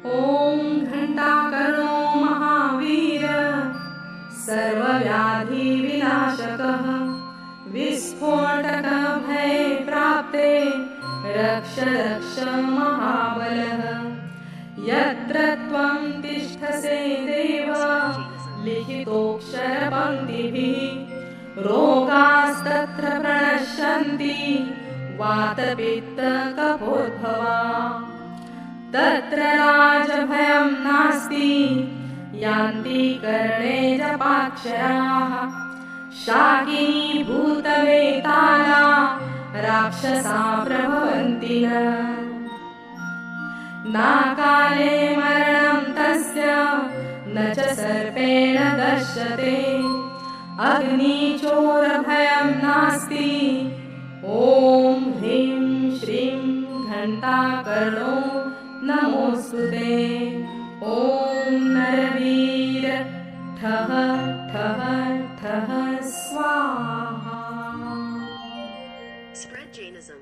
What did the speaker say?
ॐ घण्टाकर्णो महावीर सर्वव्याधिविनाशकः विस्फोटकभयप्राप्ते रक्ष रक्ष महाबलः यत्र त्वं तिष्ठसे देव लिखितोऽक्षरपङ्क्तिभिः रोगास्तत्र प्रणश्यन्ति वातपित्तकफोद्भवा तत्र राजभयं नास्ति यान्ति कर्णे जपाक्षराः शाकिनीभूतवेताला राक्षसा प्रभवन्ति नाकाले मरणं तस्य न च सर्पेण दश्यते अग्निचोरभयं नास्ति ॐ ह्रीं श्रीं घण्टाकर्णो नमोऽस्तुते ॐ नरवीर ठः ठः ठः स्वाहा Spread Jainism.